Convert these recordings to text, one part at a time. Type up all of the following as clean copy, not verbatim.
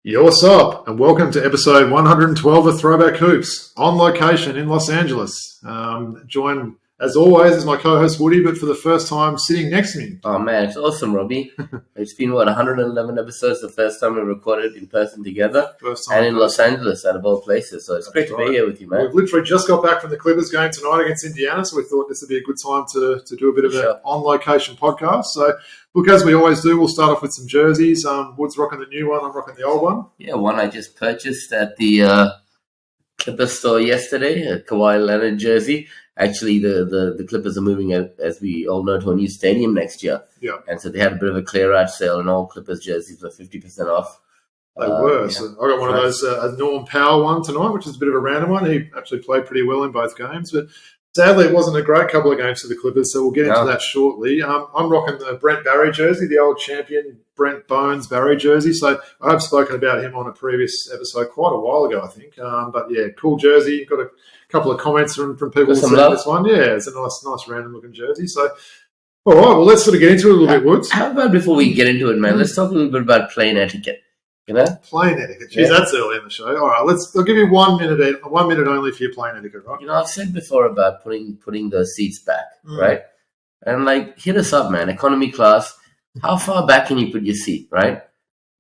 Yo, what's up? And welcome to episode 112 of Throwback Hoops, on location in Los Angeles. Joined, as always, is my co-host Woody, but for the first time sitting next to me. Oh, man, it's awesome, Robbie. It's been, 111 episodes, the first time we recorded in person together, and in Los Angeles, out of all places. So it's great to be here with you, man. We've literally just got back from the Clippers game tonight against Indiana, so we thought this would be a good time to do a bit of an on-location podcast. So, look, as we always do, we'll start off with some jerseys. Wood's rocking the new one, I'm rocking the old one. Yeah, one I just purchased at the Clippers store yesterday, a Kawhi Leonard jersey. Actually, the Clippers are moving, as we all know, to a new stadium next year. Yeah. And so they had a bit of a clear-out sale, and all Clippers jerseys were 50% off. They were. So I got one of those, a Norm Powell one tonight, which is a bit of a random one. He actually played pretty well in both games, but sadly it wasn't a great couple of games for the Clippers, so we'll get into that shortly. I'm rocking the Brent Barry jersey, the old champion Brent Bones Barry jersey. So I've spoken about him on a previous episode quite a while ago, I think. But yeah, cool jersey. Got a couple of comments from people saying this one. Yeah, it's a nice random looking jersey. So, all right, well, let's sort of get into it a little bit, Woods. How about before we get into it, man, let's talk a little bit about playing etiquette. You know? Playing etiquette. Jeez, that's early in the show. All right, I'll give you 1 minute only for your playing etiquette, right? You know, I've said before about putting the seats back, right? And like, hit us up, man. Economy class. How far back can you put your seat, right?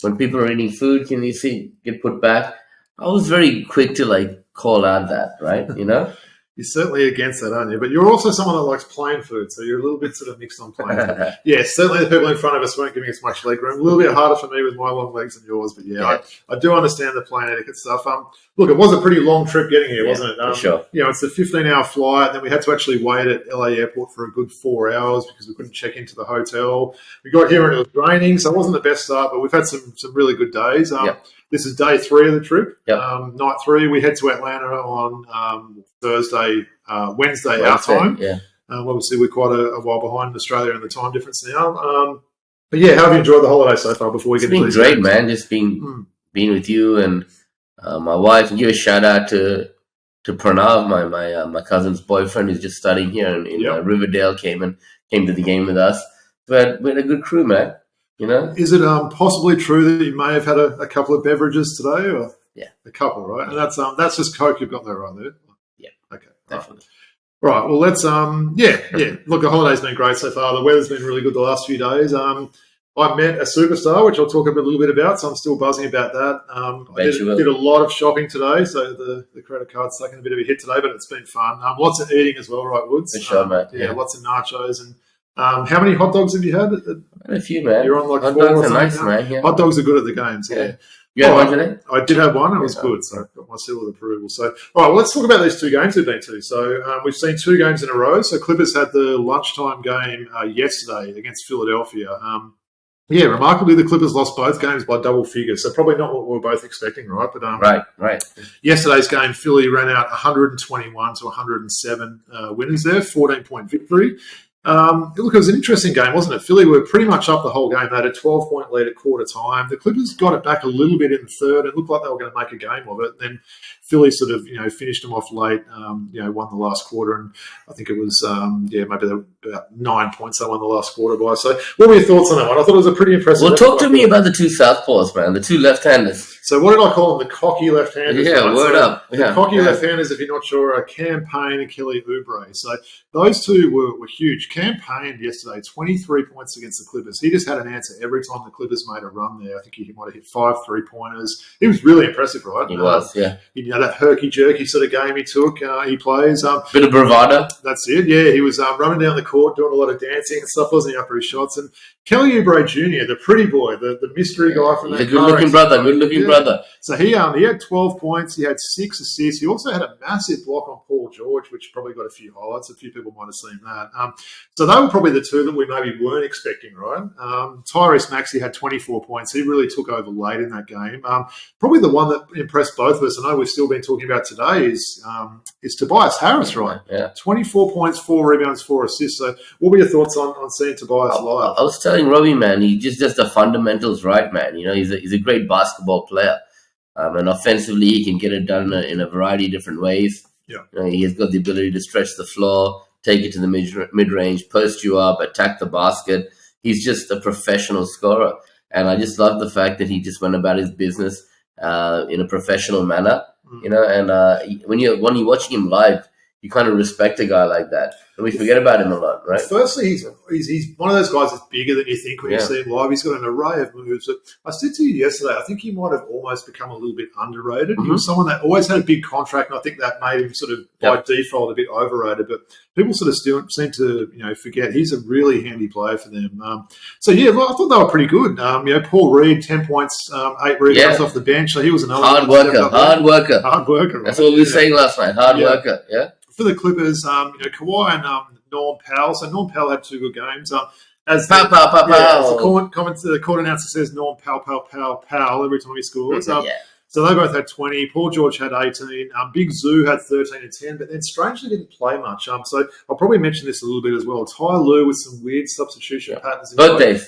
When people are eating food, can your seat get put back? I was very quick to call out that, right? You know? You're certainly against that, aren't you? But you're also someone that likes plain food, so you're a little bit sort of mixed on plain food. Yeah, certainly the people in front of us weren't giving us much leg room. A little bit harder for me with my long legs than yours, but yeah. I do understand the plain etiquette stuff. Look, it was a pretty long trip getting here, wasn't it? For sure. You know, it's a 15-hour flight, and then we had to actually wait at LA Airport for a good 4 hours because we couldn't check into the hotel. We got here and it was raining, so it wasn't the best start, but we've had some really good days. This is day 3 of the trip. Night 3, we head to Atlanta on Wednesday our time. Obviously, we're quite a while behind Australia in the time difference now. But yeah, how have you enjoyed the holiday so far? Before we get into It's been great, man. Just being with you and my wife. And give a shout out to Pranav, my cousin's boyfriend, who's just studying here in Riverdale. Came to the game with us. But we had a good crew, man. You know, is it possibly true that you may have had a couple of beverages today? Or? Yeah, a couple, right? And that's just Coke you've got there, right there. Yeah, okay, definitely. Right. Well, let's Look, the holiday's been great so far. The weather's been really good the last few days. I met a superstar, which I'll talk a little bit about. So I'm still buzzing about that. I did a lot of shopping today, so the credit card's taken a bit of a hit today, but it's been fun. Lots of eating as well, right, Woods? For sure, mate. Yeah, lots of nachos and. How many hot dogs have you had? A few, man. You're on hot 4 dogs or are nice, now? man. Yeah. Hot dogs are good at the games. Yeah. You had one today? I did have one. It was good. So I got my seal of approval. So, all right, well, let's talk about these 2 games we've been to. So we've seen 2 games in a row. So Clippers had the lunchtime game yesterday against Philadelphia. Remarkably, the Clippers lost both games by double figures. So probably not what we were both expecting, right? But right. Yesterday's game, Philly ran out 121 to 107 winners there, 14-point victory. Look, it was an interesting game, wasn't it? Philly were pretty much up the whole game. They had a 12-point lead at quarter time. The Clippers got it back a little bit in the third and looked like they were going to make a game of it. And then Philly sort of, finished them off late, won the last quarter. And I think it was, maybe about 9 points they won the last quarter by. So what were your thoughts on that one? I thought it was a pretty impressive. Well, talk to me about the 2 southpaws, man, the 2 left-handers. So what did I call them? The cocky left-handers. Yeah, right? Word up. The cocky left-handers, if you're not sure, are Cam Payne and Kelly Oubre. So those 2 were huge. Cam Payne yesterday, 23 points against the Clippers. He just had an answer every time the Clippers made a run there. I think he might have hit 5 3-pointers. He was really impressive, right? He was, yeah. That herky-jerky sort of game he took, he plays. Bit of bravado. That's it, yeah. He was running down the court, doing a lot of dancing and stuff, wasn't he, after his shots? And Kelly Oubre Jr., the pretty boy, the mystery guy from that. He's a good-looking brother, So he had 12 points. He had 6 assists. He also had a massive block on Paul George, which probably got a few highlights. A few people might have seen that. So they were probably the 2 that we maybe weren't expecting, right? Tyrese Maxey had 24 points. He really took over late in that game. Probably the one that impressed both of us, I know we've still been talking about today, is Tobias Harris, right? Yeah. 24 points, 4 rebounds, 4 assists. So what were your thoughts on seeing Tobias live? I was telling Robbie, man, he just does the fundamentals right, man. He's a great basketball player. And offensively, he can get it done in a variety of different ways. Yeah. He has got the ability to stretch the floor, take it to the mid-range, post you up, attack the basket. He's just a professional scorer. And I just love the fact that he just went about his business, in a professional manner, you know. And when you're watching him live, you kind of respect a guy like that, and we forget about him a lot, right? Firstly, he's one of those guys that's bigger than you think when you see him live. He's got an array of moves. But I said to you yesterday, I think he might have almost become a little bit underrated. He was someone that always had a big contract, and I think that made him sort of by default a bit overrated. But people sort of still seem to forget he's a really handy player for them. So I thought they were pretty good. Paul Reed, 10 points, 8 rebounds off the bench. So he was another hard worker. That's what we were saying last night. Hard worker. Yeah. For the Clippers, Kawhi and Norm Powell. So Norm Powell had 2 good games. As the court announcer says, Norm Powell every time he scores. So they both had 20. Paul George had 18. Big Zoo had 13 and 10, but then strangely didn't play much. So I'll probably mention this a little bit as well. Ty Lue with some weird substitution patterns in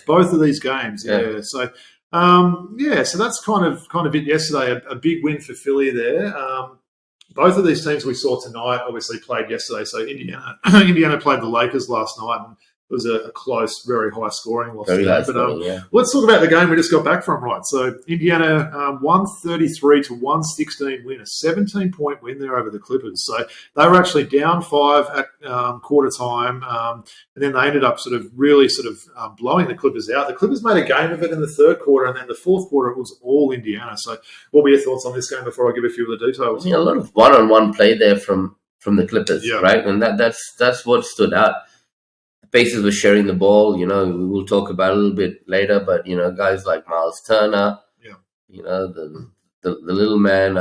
both of these games. Yeah. So so that's kind of it yesterday. A big win for Philly there. Both of these teams we saw tonight obviously played yesterday. So Indiana played the Lakers last night, and it was a close, very high scoring loss. Let's talk about the game we just got back from, right? So Indiana 133 to 116 win, a 17-point win there over the Clippers. So they were actually down 5 at quarter time, and then they ended up really blowing the Clippers out. The Clippers made a game of it in the third quarter, and then the fourth quarter it was all Indiana. So what were your thoughts on this game before I give a few of the details? A lot of one-on-one play there from the Clippers, right? And that's what stood out. Pacers were sharing the ball, we will talk about it a little bit later, but, guys like Miles Turner, the little man,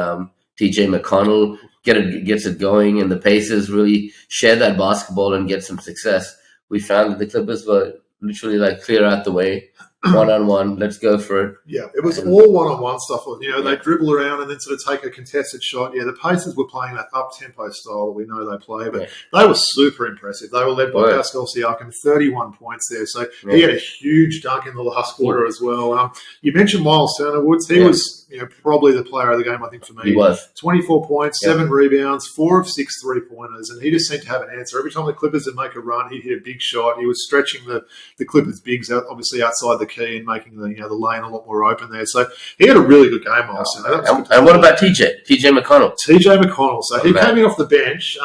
TJ McConnell gets it going, and the Pacers really share that basketball and get some success. We found that the Clippers were literally clear out the way, one-on-one, let's go for it. Yeah, it was all one-on-one stuff. They dribble around and then sort of take a contested shot. Yeah, the Pacers were playing that up-tempo style that we know they play, but they were super impressive. They were led by Pascal Siakam, 31 points there. So he had a huge dunk in the last quarter as well. You mentioned Miles Turner Woods. He was probably the player of the game, I think, for me. He was. 24 points, 7 rebounds, 4 of 6 three-pointers, and he just seemed to have an answer. Every time the Clippers would make a run, he'd hit a big shot. He was stretching the Clippers' bigs out, obviously outside the key, and making the lane a lot more open there. So he had a really good game, Miles Turner. And what about TJ McConnell? TJ McConnell. So he came in off the bench.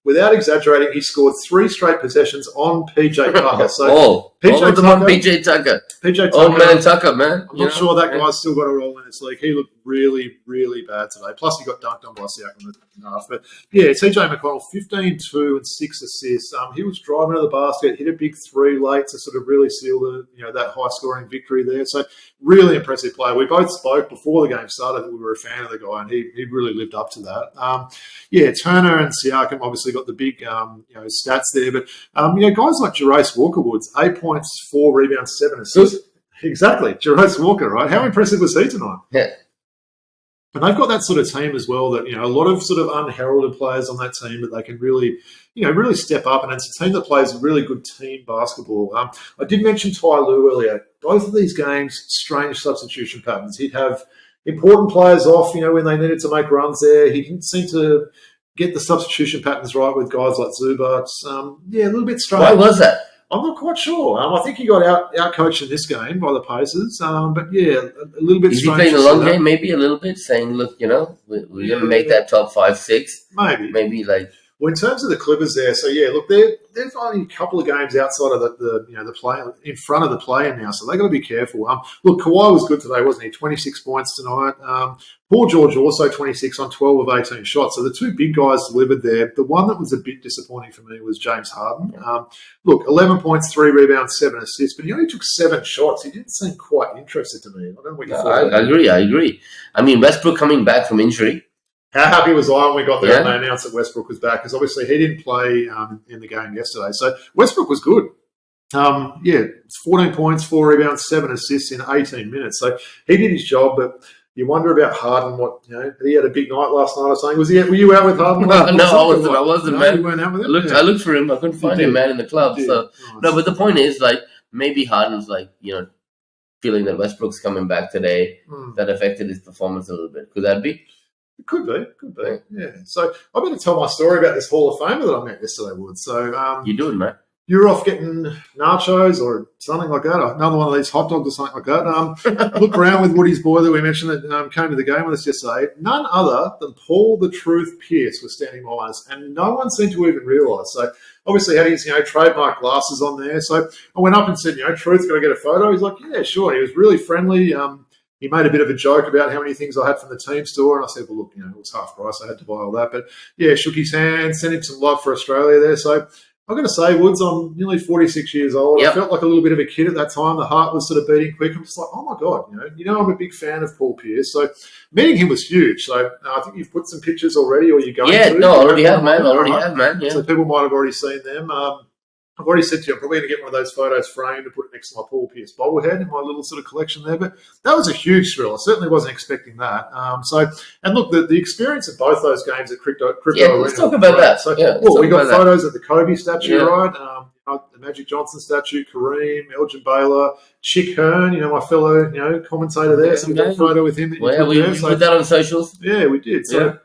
Without exaggerating, he scored 3 straight possessions on PJ Tucker. So PJ Tucker. Oh, man, Tucker, man. I'm not sure that guy's still got a role in this league. He looked really, really bad today. Plus, he got dunked on by Siakam in the half. But, TJ McConnell, 15, 2, and 6 assists. He was driving to the basket, hit a big 3 late to sort of really seal that high-scoring victory there. So, really impressive play. We both spoke before the game started that we were a fan of the guy, and he really lived up to that. Turner and Siakam obviously got the big stats there, but guys like Jerace Walker Woods, 8 points, 4 rebounds, 7 assists. Exactly, Jerace Walker, right? How impressive was he tonight? Yeah. And they've got that sort of team as well that a lot of sort of unheralded players on that team that they can really really step up, and it's a team that plays really good team basketball. I did mention Ty Lue earlier. Both of these games, strange substitution patterns. He'd have important players off, when they needed to make runs there. He didn't seem to get the substitution patterns right with guys like Zubac. A little bit strange. Why was that? I'm not quite sure. I think he got out-coached in this game by the Pacers. But, a little bit strange. Is he playing the long game maybe a little bit, saying, look, we're going to make that top 5, 6? Maybe Well, in terms of the Clippers there, so look, there's only a couple of games outside of the play in front of the play-in now, so they got to be careful. Look, Kawhi was good today, wasn't he? 26 points tonight. Paul George also 26 on 12 of 18 shots. So the 2 big guys delivered there. The one that was a bit disappointing for me was James Harden. Look, 11 points, 3 rebounds, 7 assists, but he only took 7 shots. He didn't seem quite interested to me. I don't know what you thought. I agree. I mean, Westbrook coming back from injury. How happy was I when we got there and they announced that Westbrook was back? Because obviously he didn't play in the game yesterday. So Westbrook was good. 14 points, 4 rebounds, 7 assists in 18 minutes. So he did his job, but you wonder about Harden. He had a big night last night. I was saying, were you out with Harden? No, I wasn't, man. You weren't out with him? I looked for him. I couldn't find him, man, in the club. So nice. No, but the point is, maybe Harden's feeling that Westbrook's coming back today. That affected his performance a little bit. Could that be? It could be. Yeah. So I better tell my story about this Hall of Famer that I met yesterday, Wood. So you do it, mate. you're off getting nachos or something like that, or another one of these hot dogs or something like that. Look around with Woody's boy that we mentioned that came to the game with us yesterday. None other than Paul the Truth Pierce was standing by us, and no one seemed to even realise. So obviously had his trademark glasses on there. So I went up and said, Truth, can I get a photo? He's like, yeah, sure. He was really friendly. He made a bit of a joke about how many things I had from the team store, and I said, well, look, it was half price. I had to buy all that. But, yeah, shook his hand, sent him some love for Australia there. So I've got to say, Woods, I'm nearly 46 years old. Yep. I felt like a little bit of a kid at that time. The heart was sort of beating quick. I'm just like, oh, my God, I'm a big fan of Paul Pierce. So meeting him was huge. So I think you've put some pictures already, or you're going to. Yeah, no, already have, man. Yeah. So people might have already seen them. I've already said to you, I'm probably going to get one of those photos framed and put it next to my Paul Pierce bobblehead in my little sort of collection there. But that was a huge thrill. I certainly wasn't expecting that. And look, the experience of both those games at Crypto Arena. Let's talk about that. So, we got photos of the Kobe statue, right? The Magic Johnson statue, Kareem, Elgin Baylor, Chick Hearn, my fellow, commentator there. So we got a photo with him. We put that on socials. Yeah, we did. So.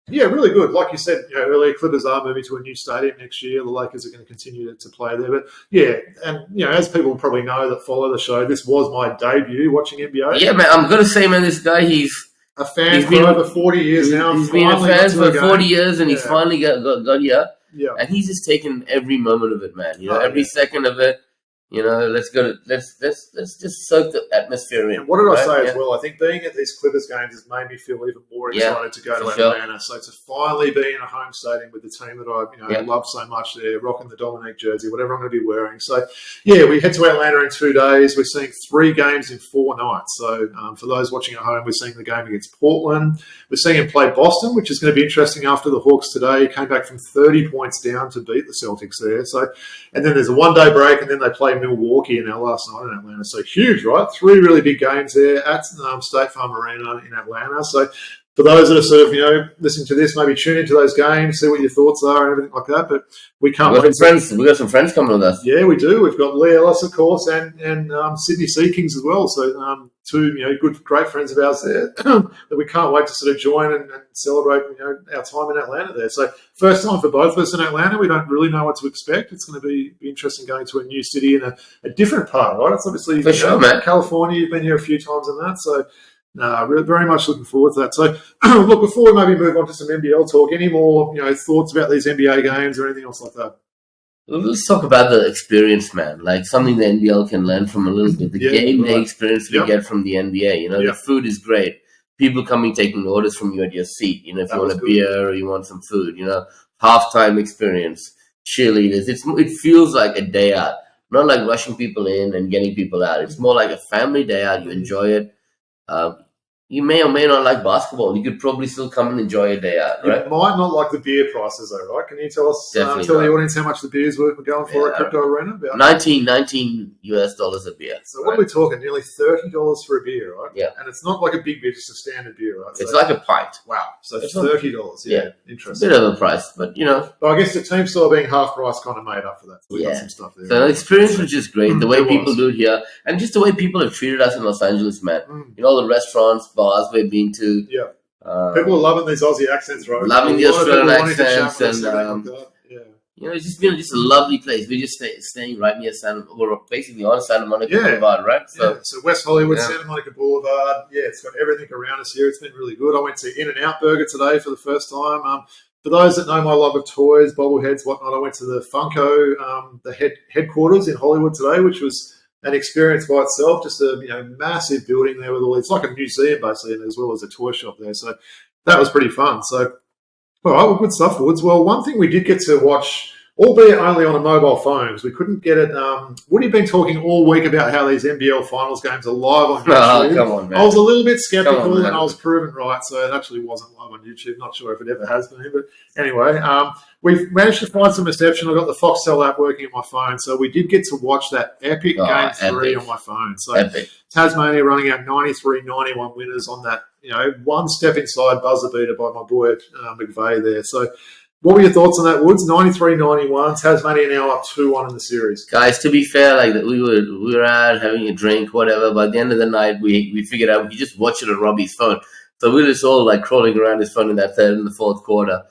Yeah, really good. Like you said earlier, Clippers are moving to a new stadium next year. The Lakers are going to continue to play there. But, yeah, and, as people probably know that follow the show, this was my debut watching NBA. Yeah, man, I'm going to say, man, this guy, he's a fan for over 40 years now. He's been a fan for 40 years, and he's finally got here. Yeah. And he's just taken every moment of it, man. Every second of it. Let's just soak the atmosphere in. And what did I say as well? I think being at these Clippers games has made me feel even more excited to go to Atlanta. So to finally be in a home stadium with the team that I love so much there, rocking the Dominique jersey, whatever I'm going to be wearing. So, yeah, we head to Atlanta in 2 days. We're seeing 3 games in 4 nights. So for those watching at home, we're seeing the game against Portland. We're seeing him play Boston, which is going to be interesting after the Hawks today came back from 30 points down to beat the Celtics there. So, and then there's a 1-day break, and then they play Milwaukee in our last night in Atlanta. So huge, right? 3 really big games there at State Farm Arena in Atlanta. So for those that are sort of, listening to this, maybe tune into those games, see what your thoughts are and everything like that. But we can't wait. We've got some friends coming with us. Yeah, we do. We've got Lee Ellis, of course, and Sydney Sea Kings as well. So 2 great friends of ours there that we can't wait to sort of join and celebrate our time in Atlanta there. So first time for both of us in Atlanta. We don't really know what to expect. It's going to be interesting going to a new city in a different part, right? It's obviously for sure, man. California. You've been here a few times and that, so. No, really, very much looking forward to that. So, look, before we maybe move on to some NBL talk, any more thoughts about these NBA games or anything else like that? Let's talk about the experience, man. Like something the NBL can learn from a little bit. The game day experience we get from the NBA. The food is great. People coming taking orders from you at your seat. If you want a beer or you want some food. Halftime experience, cheerleaders. It feels like a day out. Not like rushing people in and getting people out. It's more like a family day out. You enjoy it. You may or may not like basketball. You could probably still come and enjoy a day out, right? You might not like the beer prices, though, right? Can you tell us, tell the audience how much the beers we're going for at Crypto Arena? About $19 US a beer. So what are we talking? Nearly $30 for a beer, right? Yeah. And it's not like a big beer, just a standard beer, right? It's like a pint. Wow. So $30. Yeah. Interesting. A bit of a price, but But I guess the team store being half price kind of made up for that. So we got some stuff there. So the experience was just great. The way people do it here, and just the way people have treated us in Los Angeles, man. All the restaurants, bars we've been to. Yeah. People are loving these Aussie accents, right? Loving the Australian accents, and it's just been just a lovely place. We're just staying right near basically on Santa Monica Boulevard, right? So West Hollywood, Santa Monica Boulevard. Yeah, it's got everything around us here. It's been really good. I went to In-N-Out Burger today for the first time. For those that know my love of toys, bobbleheads, whatnot, I went to the Funko, the headquarters in Hollywood today, which was an experience by itself. Just a massive building there with it's like a museum basically, and as well as a toy shop there. So that was pretty fun. So, all right, well, good stuff, Woods. Well, one thing we did get to watch, albeit only on a mobile phone, because we couldn't get it. Woody been talking all week about how these NBL Finals games are live on YouTube. Oh, come on, man. I was a little bit skeptical, and I was proven right. So it actually wasn't live on YouTube. Not sure if it ever has been, but anyway, we've managed to find some reception. I've got the Foxtel app working on my phone, so we did get to watch that epic Game 3 on my phone. So Tasmania running out 93-91 winners on that, one step inside buzzer beater by my boy McVeigh there. So what were your thoughts on that, Woods? 93-91, Tasmania now up 2-1 in the series. Guys, to be fair, like we were out having a drink, whatever. But at the end of the night, we figured out we could just watch it on Robbie's phone. So we were just all like crawling around his phone in that third and the fourth quarter.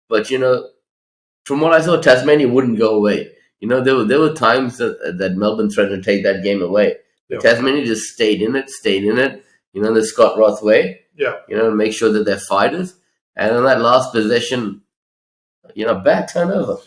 But from what I saw, Tasmania wouldn't go away. there were times that Melbourne threatened to take that game away. Yeah. Tasmania just stayed in it, the Scott Roth way. Yeah. Make sure that they're fighters. And on that last possession, bad turnover.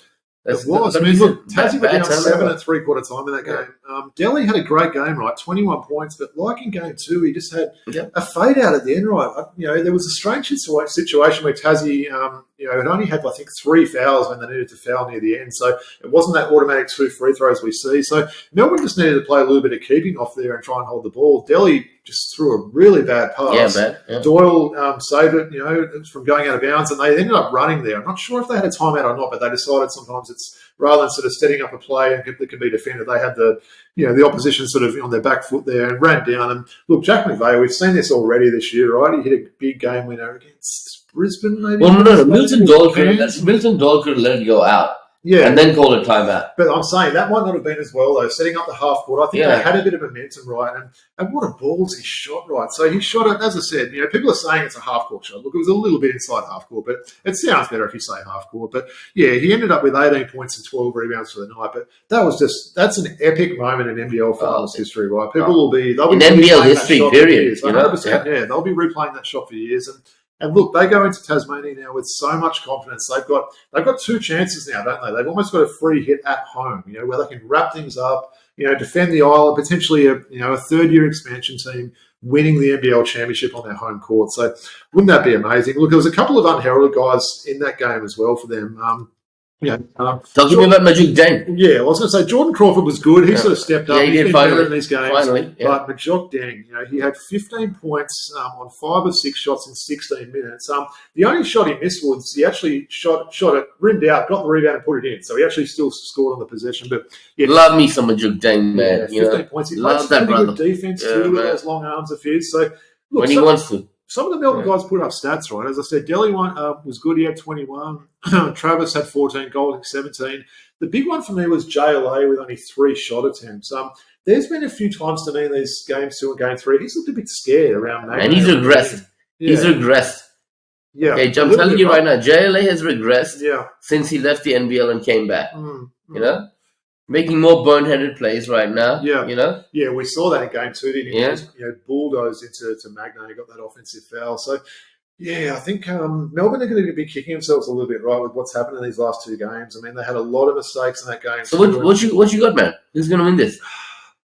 It was. I mean, look, Tassie were down 7 at three-quarter time in that game. Delhi had a great game, right? 21 points, but like in game 2, he just had a fade out at the end, right? There was a strange situation where Tassie, had only had, I think, 3 fouls when they needed to foul near the end. So it wasn't that automatic 2 free throws we see. So Melbourne just needed to play a little bit of keeping off there and try and hold the ball. Delhi just threw a really bad pass. Yeah. Doyle saved it, from going out of bounds, and they ended up running there. I'm not sure if they had a timeout or not, but they decided sometimes it's rather than sort of setting up a play and that can be defended, they had the opposition sort of on their back foot there and ran down. And look, Jack McVeigh, we've seen this already this year, right? He hit a big game winner against Brisbane, maybe. Well, no, Milton Doyle could let it go out. Yeah. And then call it timeout. But I'm saying that might not have been as well, though, setting up the half court. I think they had a bit of momentum, right? And what a ballsy shot, right? So he shot it, as I said, people are saying it's a half court shot. Look, it was a little bit inside half court, but it sounds better if you say half court. But yeah, he ended up with 18 points and 12 rebounds for the night. But that's an epic moment in NBL finals history, right? They'll be in NBL history, period. 100%, they'll be replaying that shot for years. And look, they go into Tasmania now with so much confidence. They've got 2 chances now, don't they? They've almost got a free hit at home, where they can wrap things up, defend the Isle, potentially a third-year expansion team winning the NBL championship on their home court. So wouldn't that be amazing? Look, there was a couple of unheralded guys in that game as well for them. Talk to me about Majok Deng. Yeah, I was going to say Jordan Crawford was good. He sort of stepped up. Yeah, he did better in these games. Finally, But Majok Deng, he had 15 points on 5 of 6 shots in 16 minutes. The only shot he missed was he actually shot it, rimmed out, got the rebound and put it in. So he actually still scored on the possession. But love me some Majok Deng, man. 15 points. He played some really good defense too with those long arms of his. So look, when he wants to. Some of the Melbourne guys put up stats, right? As I said, Delhi was good. He had 21. Travis had 14, Golding 17. The big one for me was JLA with only 3 shot attempts. There's been a few times to me in these games 2 and game 3, he's looked a bit scared around that. And he's regressed. Yeah. He's regressed. Yeah. Okay, I'm telling you right now, JLA has regressed since he left the NBL and came back. Making more boneheaded plays right now. Yeah. Yeah, we saw that in game 2, didn't he? Yeah. Bulldozed into Magna. He got that offensive foul. So, yeah, I think Melbourne are going to be kicking themselves a little bit, right, with what's happened in these last 2 games. I mean, they had a lot of mistakes in that game. So what you got, man? Who's going to win this?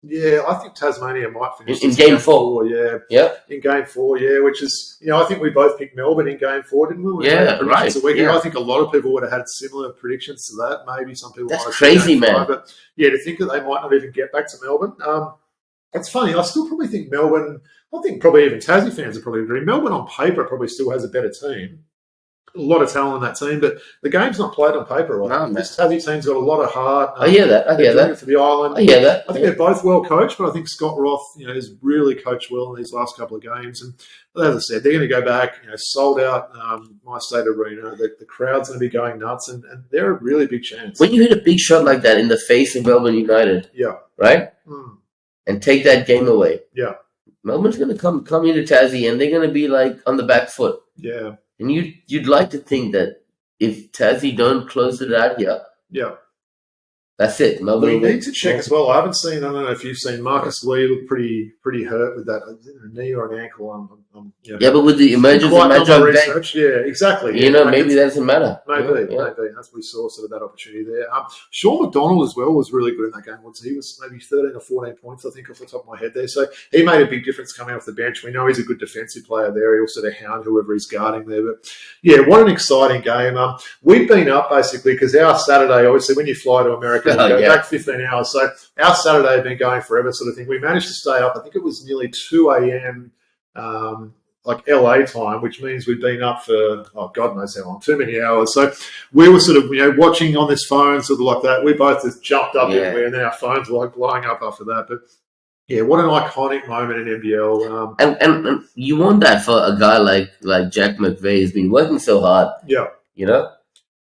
Yeah, I think Tasmania might finish in game 4. Yeah. In game 4, which is, I think we both picked Melbourne in game 4, didn't we? Right. I think a lot of people would have had similar predictions to that. Maybe some people. That's crazy, man. But to think that they might not even get back to Melbourne. It's funny. I still probably think Melbourne. I think probably even Tassie fans would probably agree. Melbourne on paper probably still has a better team. A lot of talent in that team, but the game's not played on paper, right? No, this Tassie team's got a lot of heart. I hear that. For the island. I hear that. I think they're both well coached, but I think Scott Roth, has really coached well in these last couple of games. And as I said, they're going to go back, sold out My State Arena. The crowd's going to be going nuts, and they're a really big chance. When you hit a big shot like that in the face of Melbourne United, right, and take that game away, Melbourne's going to come into Tassie, and they're going to be like on the back foot. Yeah. And you'd like to think that if Tassie don't close it out here, that's it. We need to check as well. I don't know if you've seen Marcus Lee look pretty hurt with that. Is it a knee or an ankle? But with the emergence of Majok Deng, exactly. Maybe that doesn't matter. Maybe. That's what we saw, sort of that opportunity there. Sean McDonald as well was really good in that game. He was maybe 13 or 14 points, I think, off the top of my head there. So he made a big difference coming off the bench. We know he's a good defensive player there. He'll sort of hound whoever he's guarding there. But what an exciting game. We've been up basically because our Saturday, obviously, when you fly to America, you go back 15 hours. So our Saturday had been going forever, sort of thing. We managed to stay up. I think it was nearly 2 a.m. Like LA time, which means we've been up for, God knows how long, too many hours. So we were sort of, watching on this phone, sort of like that. We both just jumped up everywhere, and then our phones were like blowing up after that. But what an iconic moment in NBL. And you want that for a guy like Jack McVeigh who's been working so hard. Yeah.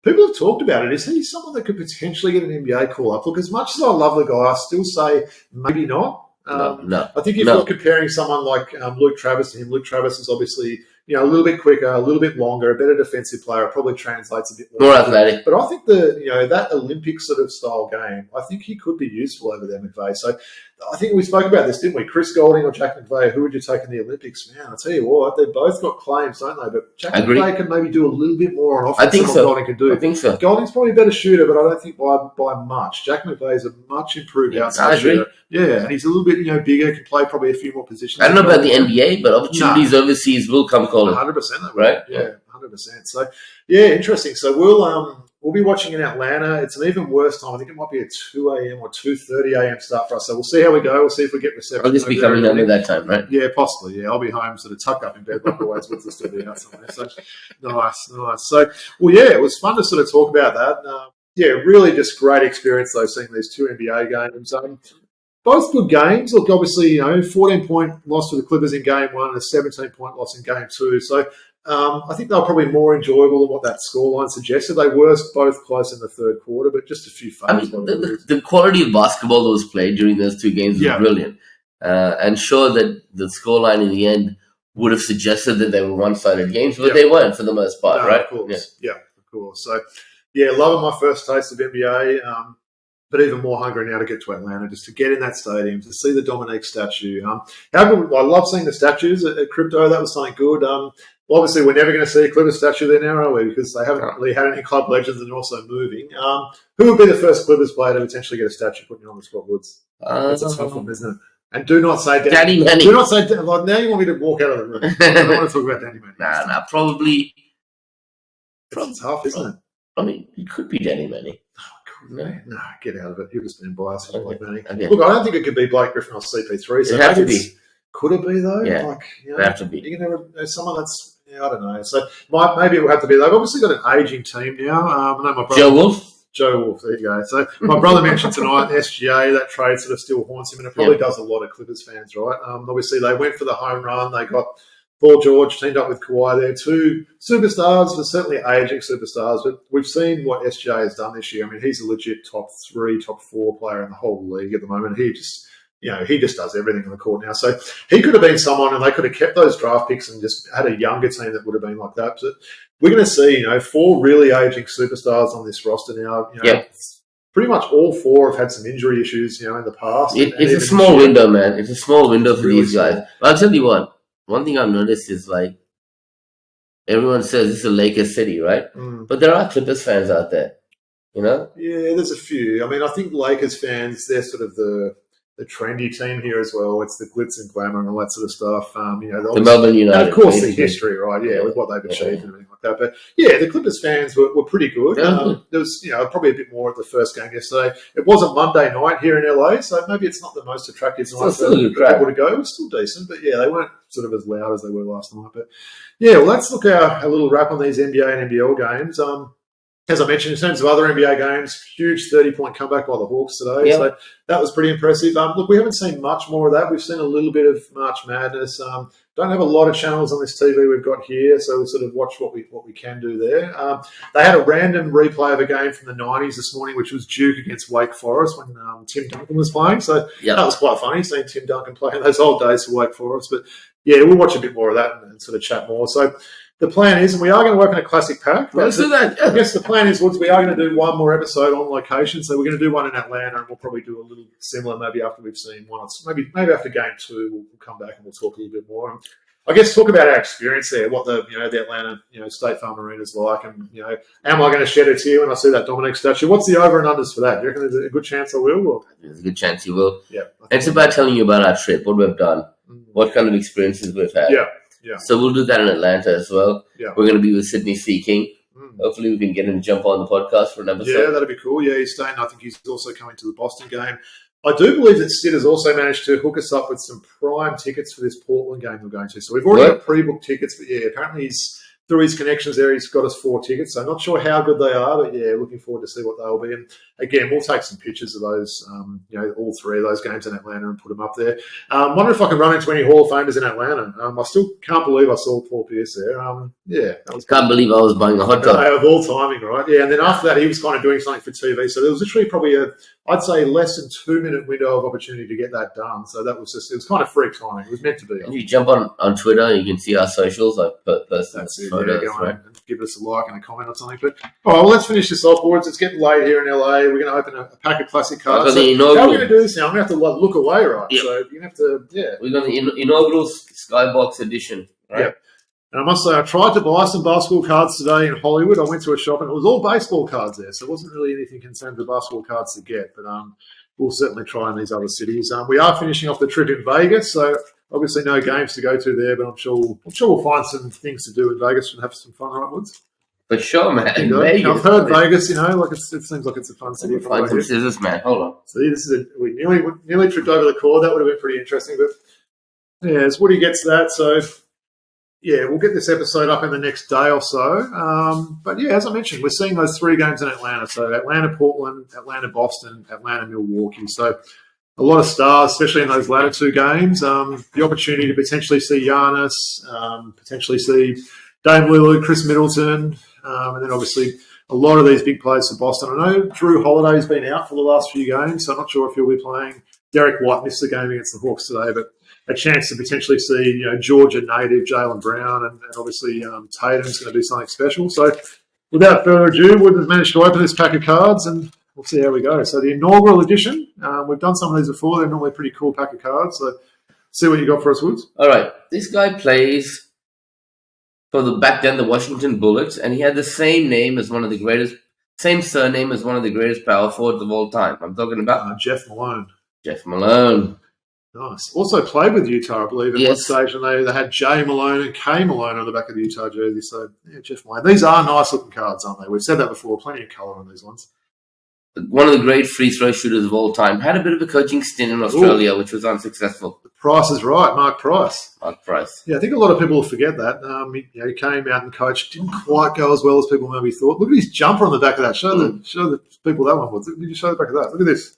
People have talked about it. Is he someone that could potentially get an NBA call up? Look, as much as I love the guy, I still say maybe not. No. I think if you're comparing someone like Luke Travis to him, Luke Travis is obviously a little bit quicker, a little bit longer, a better defensive player. It probably translates a bit more athletic. But I think that Olympic sort of style game, I think he could be useful over there, McVeigh. So I think we spoke about this, didn't we? Chris Goulding or Jack McVeigh, who would you take in the Olympics? Man, I'll tell you what, they've both got claims, don't they? But Jack McVeigh can maybe do a little bit more on offense I think than so. what Goulding can do. I think so. Goulding's probably a better shooter, but I don't think by much. Jack McVeigh is a much improved outside shooter. Yeah, and he's a little bit bigger, can play probably a few more positions. I don't know about the NBA, but opportunities overseas will come calling. 100% that way. Right? Yeah, 100%. So, yeah, interesting. So we'll be watching in Atlanta. It's an even worse time. I think it might be a 2 a.m. or 2:30 a.m. start for us. So we'll see how we go. We'll see if we get reception. I'll just be coming home at that time, right? Yeah, possibly. Yeah, I'll be home sort of tucked up in bed like always with the studio out somewhere. So nice. So, well, yeah, it was fun to sort of talk about that. Really just great experience though, seeing these two NBA games. Both good games. Look, obviously, 14-point loss to the Clippers in game one and a 17-point loss in game two. So I think they were probably more enjoyable than what that scoreline suggested. They were both close in the third quarter, but just a few fouls. The quality of basketball that was played during those two games was brilliant. And sure that the scoreline in the end would have suggested that they were one-sided games, but they weren't for the most part, right? Of course. Yeah, of course. So, loving my first taste of NBA. But even more hungry now to get to Atlanta, just to get in that stadium, to see the Dominique statue. I love seeing the statues at Crypto. That was something good. Obviously, we're never going to see a Clippers statue there now, are we? Because they haven't really had any club legends and they're also moving. Who would be the first Clippers player to potentially get a statue put on the spot, Woods? That's a tough one, isn't it? And do not say Danny Manning. Do not say like now you want me to walk out of the room. I don't want to talk about Danny Manning. Nah, probably. It's tough, isn't it? I mean, it could be Danny Manning. No, get out of it. He was being biased. Okay. Like Manning. Okay. Look, I don't think it could be Blake Griffin or CP3. So it have to be. Could it be though? Yeah, it have to be. You can never someone that's I don't know. So maybe it will have to be. They've obviously got an aging team now. I know my brother, Joe Wolf. There you go. So my brother mentioned tonight SGA. That trade sort of still haunts him, and it probably does a lot of Clippers fans, right? Obviously they went for the home run. They got Paul George teamed up with Kawhi there. Two superstars, but certainly aging superstars. But we've seen what SGA has done this year. I mean, he's a legit top 3, top 4 player in the whole league at the moment. He just does everything on the court now. So he could have been someone, and they could have kept those draft picks and just had a younger team that would have been like that. But we're going to see, 4 really aging superstars on this roster now. Pretty much all 4 have had some injury issues, in the past. It's a small window, man. It's a small window for these guys. But I'll tell you what. One thing I've noticed is everyone says it's a Lakers city, right? But there are Clippers fans out there, Yeah, there's a few. I mean, I think Lakers fans, they're sort of the trendy team here as well. It's the glitz and glamour and all that sort of stuff. The Melbourne United. And of course, the history, right? Yeah, with what they've achieved and everything like that. But the Clippers fans were pretty good. There was, probably a bit more at the first game yesterday. It was a Monday night here in LA, so maybe it's not the most attractive night for people to go. It was still decent, but they weren't sort of as loud as they were last night. But let's look at a little wrap on these NBA and NBL games. As I mentioned, in terms of other NBA games, huge 30-point comeback by the Hawks today. So that was pretty impressive. Look, we haven't seen much more of that. We've seen a little bit of March Madness. Don't have a lot of channels on this TV we've got here, so we sort of watch what we can do there. They had a random replay of a game from the 90s this morning, which was Duke against Wake Forest when Tim Duncan was playing. So that was quite funny, seeing Tim Duncan play in those old days for Wake Forest. But, we'll watch a bit more of that and sort of chat more. So the plan is, and we are going to work on a classic pack. Let's do that. Yeah. I guess the plan is, Woods, we are going to do one more episode on location. So we're going to do one in Atlanta, and we'll probably do a little similar maybe after we've seen one. Maybe after game 2, we'll come back and we'll talk a little bit more. And I guess talk about our experience there, what the Atlanta State Farm Arena is like, and am I going to shed a tear when I see that Dominique statue? What's the over and unders for that? Do you reckon there's a good chance I will? Or? There's a good chance you will. Yeah. It's about telling you about our trip, what we've done, what kind of experiences we've had. Yeah. So we'll do that in Atlanta as well. Yeah. We're going to be with Sydney C. King. Hopefully we can get him to jump on the podcast for an episode. Yeah, that'd be cool. Yeah, he's staying. I think he's also coming to the Boston game. I do believe that Sid has also managed to hook us up with some prime tickets for this Portland game we're going to. So we've already got pre-booked tickets, but apparently he's through his connections there, he's got us 4 tickets. So not sure how good they are, but yeah, looking forward to see what they'll be. And again, we'll take some pictures of those, all 3 of those games in Atlanta and put them up there. Wonder if I can run into any Hall of Famers in Atlanta. I still can't believe I saw Paul Pierce there. That was Can't believe I was buying a hot dog. Of all timing, right? Yeah, and then after that, he was kind of doing something for TV. So there was literally probably I'd say less than 2-minute window of opportunity to get that done. So that was it was kind of freak timing. It was meant to be. If you jump on Twitter, you can see our socials, like post photos, right? And give us a like and a comment or something. But all right, well, let's finish this off, boys. It's getting late here in LA. We're going to open a pack of classic cards. So how are we going to do this now? I'm going to have to look away, right? Yep. So you're going to have to, We've got the inaugural Skybox edition, right? Yep. And I must say, I tried to buy some basketball cards today in Hollywood. I went to a shop and it was all baseball cards there, so it wasn't really anything in terms of basketball cards to get. But we'll certainly try in these other cities. We are finishing off the trip in Vegas, so obviously no games to go to there. But I'm sure we'll find some things to do in Vegas and have some fun, right, Woods? For sure, man. Vegas, I've heard Vegas. Like it seems like it's a fun city. Find some scissors, man. Hold on. See, we nearly tripped over the cord. That would have been pretty interesting. But yeah, as Woody gets that, so. Yeah, we'll get this episode up in the next day or so. But yeah, as I mentioned, we're seeing those 3 games in Atlanta. So Atlanta, Portland, Atlanta, Boston, Atlanta, Milwaukee. So a lot of stars, especially in those latter 2 games. The opportunity to potentially see Giannis, potentially see Dame Lillard, Chris Middleton, and then obviously a lot of these big players for Boston. I know Drew Holiday's been out for the last few games, so I'm not sure if he'll be playing. Derek White missed the game against the Hawks today, but a chance to potentially see, Georgia native Jaylen Brown, and obviously Tatum's going to do something special. So without further ado, we've managed to open this pack of cards, and we'll see how we go. So the inaugural edition, we've done some of these before. They're normally a pretty cool pack of cards. So see what you got for us, Woods. All right. This guy plays for back then the Washington Bullets, and he had the same surname as one of the greatest power forwards of all time. I'm talking about Jeff Malone. Jeff Malone. Nice. Also played with Utah, I believe, at one stage, and they had J Malone and K Malone on the back of the Utah jersey. So, yeah, Jeff Malone. These are nice-looking cards, aren't they? We've said that before. Plenty of colour on these ones. One of the great free throw shooters of all time. Had a bit of a coaching stint in Australia, which was unsuccessful. The price is right, Mark Price. Mark Price. Yeah, I think a lot of people will forget that. He came out and coached. Didn't quite go as well as people maybe thought. Look at his jumper on the back of that. Show the people that one. Did you show the back of that? Look at this.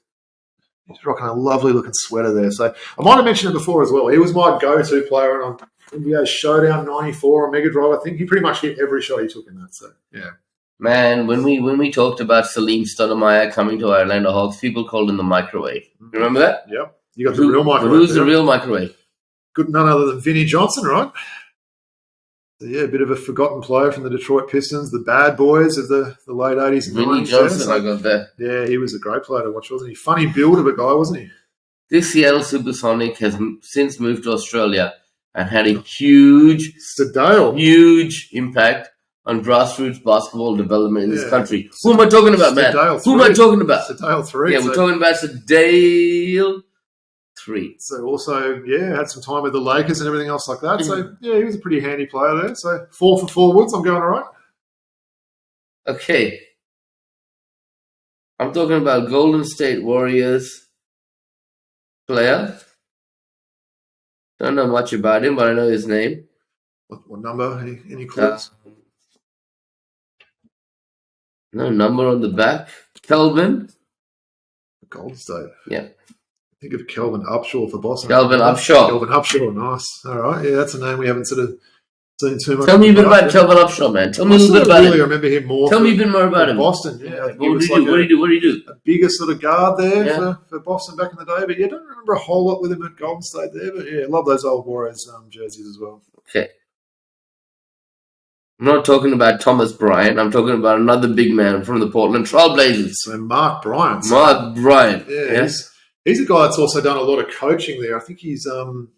He's rocking a lovely-looking sweater there. So I might have mentioned it before as well. He was my go-to player on NBA Showdown 94 on Mega Drive. I think he pretty much hit every shot he took in that. So, yeah. Man, when we talked about Salim Stoudemire coming to our Atlanta Hawks, people called him the microwave. Remember that? Yep. You got the real microwave. Who's the real microwave? Good, none other than Vinnie Johnson, right? So, yeah, a bit of a forgotten player from the Detroit Pistons, the bad boys of the late 80s and 90s. Vinnie Johnson, I got that. Yeah, he was a great player to watch, wasn't he? Funny build of a guy, wasn't he? This Seattle Supersonic has since moved to Australia and had a huge impact on grassroots basketball development in this country. Who am I talking about, man? Who am I talking about? Sedale 3. Yeah, we're talking about Sedale 3. So also, had some time with the Lakers and everything else like that. So, yeah, he was a pretty handy player there. So 4 for forwards, I'm going all right. Okay. I'm talking about Golden State Warriors player. Don't know much about him, but I know his name. What number? Any clues? No number on the back. Kelvin. Golden State. Yeah. Think of Kelvin Upshaw for Boston. Kelvin Upshaw. Kelvin Upshaw, nice. All right, yeah, that's a name we haven't sort of seen too much. Tell me a bit about Kelvin Upshaw, man. Tell me a little bit about him. I remember him more. Tell me a bit more about him. Boston, yeah. What did he do? A bigger sort of guard there for Boston back in the day. But yeah, I don't remember a whole lot with him at Golden State there. But yeah, love those old Warriors jerseys as well. Okay. I'm not talking about Thomas Bryant. I'm talking about another big man from the Portland Trail Blazers. So Mark Bryant. Mark Bryant. Yeah. He's a guy that's also done a lot of coaching there. I think he's on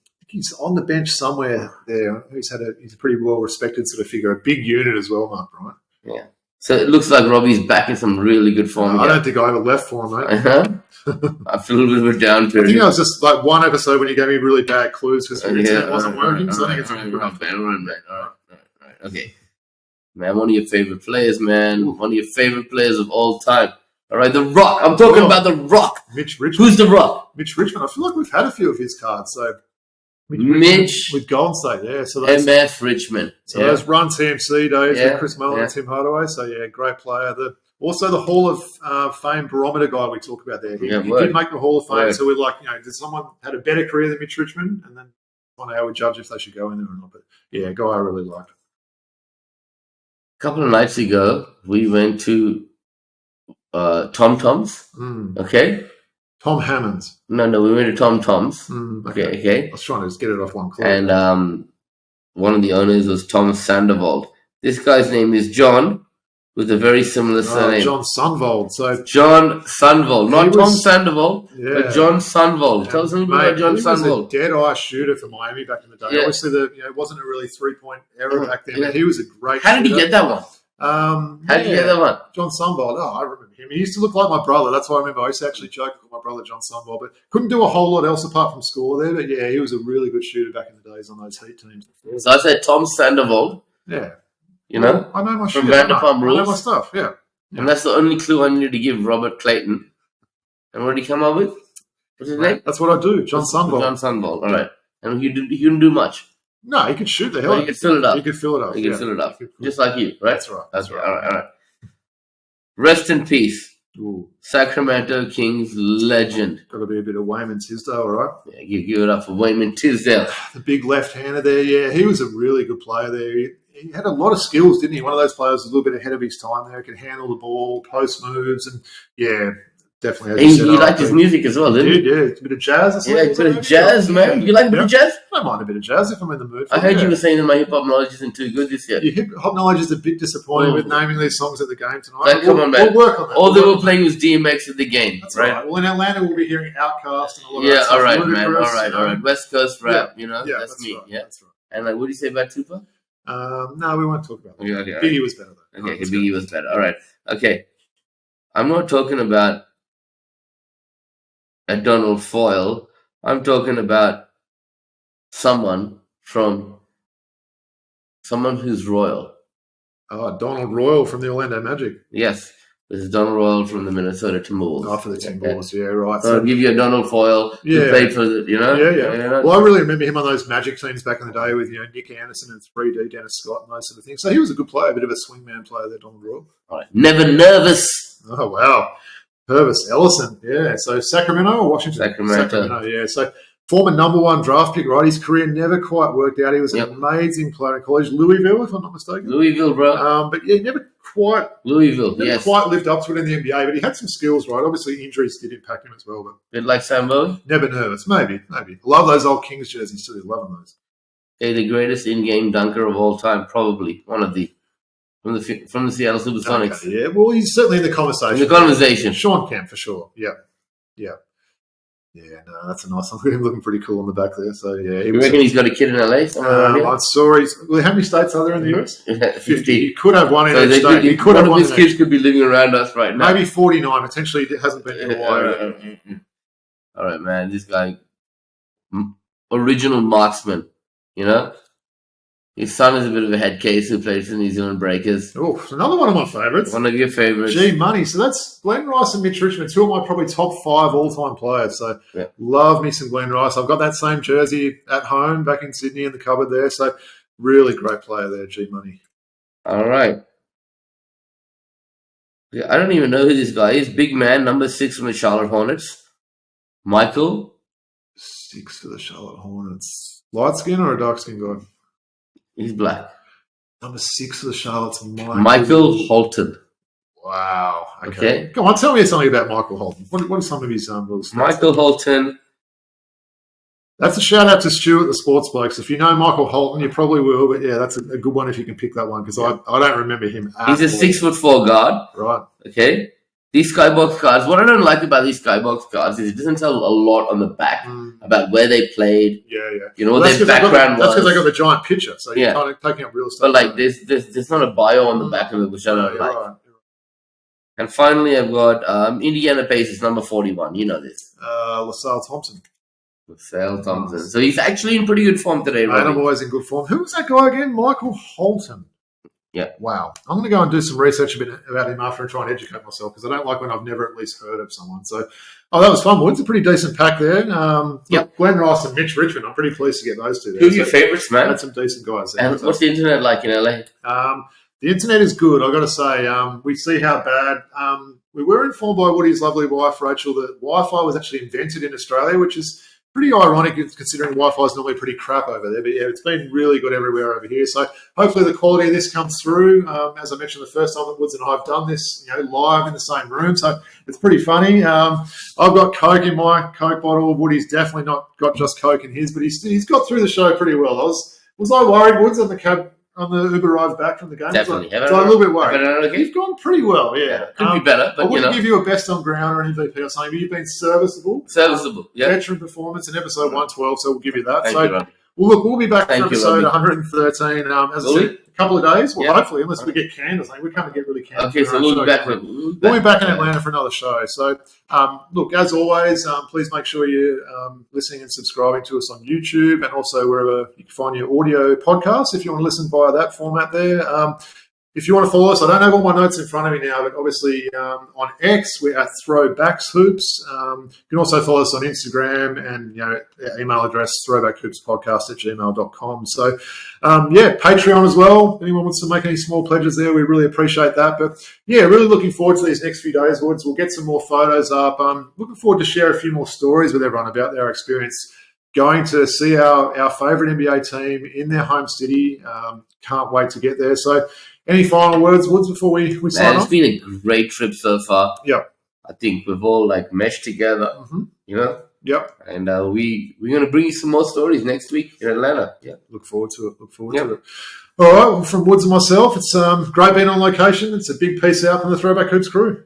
the bench somewhere there. He's a pretty well respected sort of figure, a big unit as well, Mark Bryant. Yeah. So it looks like Robbie's back in some really good form. I don't think I ever left for him, mate. I feel a little bit down to I think I was just like one episode when you gave me really bad clues because your internet wasn't working. So I think it's really rough. All right. Okay. Man, one of your favorite players, man. One of your favorite players of all time. All right, The Rock. I'm talking about The Rock. Mitch Richmond. Who's The Rock? Mitch Richmond. I feel like we've had a few of his cards. So Mitch with Golden State, yeah. So those, MF Richmond. So those Run TMC days with Chris Mullin and Yeah. Tim Hardaway. So yeah, great player. Also the Hall of Fame barometer guy we talk about there. He did make the Hall of Fame. So we're like, did someone had a better career than Mitch Richmond? And then on how we judge if they should go in there or not. But yeah, guy I really liked. A couple of nights ago, we went to Tom Tom's. Okay. Tom Hammonds. No, we went to Tom Tom's. Okay. I was trying to just get it off one clip. And one of the owners was Tom Sandoval. This guy's name is John, with a very similar surname. John Sunvold. So John Sunvold, not Tom Sandoval, but John Sunvold. Tell us a little bit about John Sunvold. He was a dead-eye shooter for Miami back in the day. Yeah. Obviously, it wasn't a really three-point error back then, but he was a great shooter. How did he get that one? How did you get that one? John Sunvold. Oh, I remember him. He used to look like my brother. That's why I remember. I used to actually joke with my brother, John Sunvold, but couldn't do a whole lot else apart from score there. But yeah, he was a really good shooter back in the days on those Heat teams. So I said Tom Sandoval. Yeah. You know? I know my shit. From Vanderpump Rules. I know my stuff, yeah. And that's the only clue I needed to give Robert Clayton. And what did he come up with? What's his name? That's what I do, John Sunvold. John Sunvold, all right. And he didn't do much. No, he could shoot the hell. He could fill it up. He could fill it up. He could fill it up. Just like you, right? That's right. That's right. All right. Rest in peace. Ooh. Sacramento Kings legend. Got to be a bit of Wayman Tisdale, all right? Yeah, give it up for Wayman Tisdale. The big left-hander there, yeah. He was a really good player there. He had a lot of skills, didn't he? One of those players was a little bit ahead of his time there. Could handle the ball, post moves, and yeah, definitely. He liked his music as well, didn't he? Yeah, a bit of jazz or something. Yeah, a bit of jazz, man. You like a bit of jazz? I don't mind a bit of jazz if I'm in the mood. I heard you were saying that my hip-hop knowledge isn't too good this year. Your hip-hop knowledge is a bit disappointing with naming these songs at the game tonight. Like, come on, man. We'll work on that. All they were playing was DMX at the game. That's right. Well, in Atlanta, we'll be hearing Outkast and all of that. Yeah, all right, man. All right. West Coast rap, that's me. Right. Yeah, that's right. And like, what do you say about Tupac? No, we won't talk about that. Okay, Biggie was better, though. Okay, Biggie was better. All right. Okay. I'm not talking about a Donald Foyle. I'm talking about someone who's royal. Oh, Donald Royal from the Orlando Magic. Yes. This is Donald Royal from the Minnesota Timberwolves. Oh, for the Timberwolves, yeah, right. So I'll give you a Donald Foyle who played for the, Yeah. Well, I really remember him on those Magic teams back in the day with, Nick Anderson and 3D, Dennis Scott and those sort of things. So he was a good player, a bit of a swingman player there, Donald Royal. All right. Never nervous. Oh, wow. Purvis Ellison, yeah. So Sacramento or Washington? Sacramento, yeah. So former number one draft pick, right? His career never quite worked out. He was an amazing player in college. Louisville, if I'm not mistaken. Louisville, bro. But yeah, never quite lived up to it in the NBA, but he had some skills, right? Obviously, injuries did impact him as well. But bit like Sambo? Never nervous. Maybe. I love those old Kings jerseys too. Loving those. Okay, the greatest in-game dunker of all time, probably. One of the from the Seattle Supersonics. Okay, yeah, well, he's certainly in the conversation. Sean Kemp, for sure. Yeah. Yeah, no, that's a nice one. Him looking pretty cool on the back there. So, yeah. You reckon he's got a kid in LA? I saw how many states are there in the US? 50. He could have one in each state. One of his kids could be living around us right now. Maybe 49. Potentially it hasn't been in Hawaii. All right, man. This guy, original marksman, His son is a bit of a head case who plays for New Zealand Breakers. Oh, another one of my favourites. One of your favourites. G Money. So that's Glenn Rice and Mitch Richmond, two of my probably top 5 all-time players. So love me some Glenn Rice. I've got that same jersey at home back in Sydney in the cupboard there. So really great player there, G Money. All right. Yeah, I don't even know who this guy is. Big man, number 6 from the Charlotte Hornets. Michael? 6 for the Charlotte Hornets. Light skin or a dark skin guy? He's black. Number 6 for the Charlotte's Michael Holton. Wow. Okay. Come on, tell me something about Michael Holton. What are some of his little stats? Michael Holton. That's a shout out to Stuart, the sports blokes. If you know Michael Holton, you probably will. But yeah, that's a good one if you can pick that one because I don't remember him. He's a 6'4" guard. Right. Okay. These Skybox cards, what I don't like about these Skybox cards is it doesn't tell a lot on the back about where they played. Yeah. What their background was. That's because they got the giant picture, so you're kind of taking up real estate. But like, there's not a bio on the back of it, which I don't like. Right. And finally, I've got Indiana Pacers, number 41. You know this. LaSalle Thompson. So he's actually in pretty good form today, right? I'm always in good form. Who was that guy again? Michael Holton. Yeah. Wow. I'm going to go and do some research a bit about him after and try and educate myself because I don't like when I've never at least heard of someone. So, that was fun, Woods. A pretty decent pack there. Look, Glenn Rice and Mitch Richmond. I'm pretty pleased to get those two there. Who are your favourites, man? Had some decent guys there. And what's the internet like in LA? The internet is good, I've got to say. We see how bad. We were informed by Woody's lovely wife, Rachel, that Wi-Fi was actually invented in Australia, which is pretty ironic considering Wi-Fi is normally pretty crap over there. But yeah, it's been really good everywhere over here. So hopefully the quality of this comes through. As I mentioned the first time that Woods and I have done this, live in the same room. So it's pretty funny. I've got Coke in my Coke bottle. Woody's definitely not got just Coke in his, but he's got through the show pretty well. Was I worried, Woods, on the Uber ride back from the game? Definitely. So I'm a little bit worried. You've gone pretty well, yeah. Could be better, but I wouldn't give you a best on ground or an MVP or something, but you've been serviceable. Yeah. Veteran performance in episode 112, so we'll give you that. Thank you, we'll be back for episode 113, as I said, a couple of days. Well, hopefully, unless we get canned or something. We can't get really canned. Okay, so we'll be back. We'll be back in Atlanta for another show. So, look, as always, please make sure you're listening and subscribing to us on YouTube and also wherever you can find your audio podcasts if you want to listen via that format there. If you want to follow us, I don't have all my notes in front of me now, but obviously on X, we're at Throwback Hoops. You can also follow us on Instagram and our email address, throwbackhoopspodcast@gmail.com. So, Patreon as well. If anyone wants to make any small pledges there, we really appreciate that. But, really looking forward to these next few days, Woods. We'll get some more photos up. Looking forward to share a few more stories with everyone about their experience going to see our favourite NBA team in their home city. Can't wait to get there. So, any final words, Woods, before we sign off? It's been a great trip so far. Yep. I think we've all meshed together, Yep. And we're going to bring you some more stories next week in Atlanta. Yeah. Look forward to it. To it. All right. Well, from Woods and myself, it's great being on location. It's a big peace out from the Throwback Hoops crew.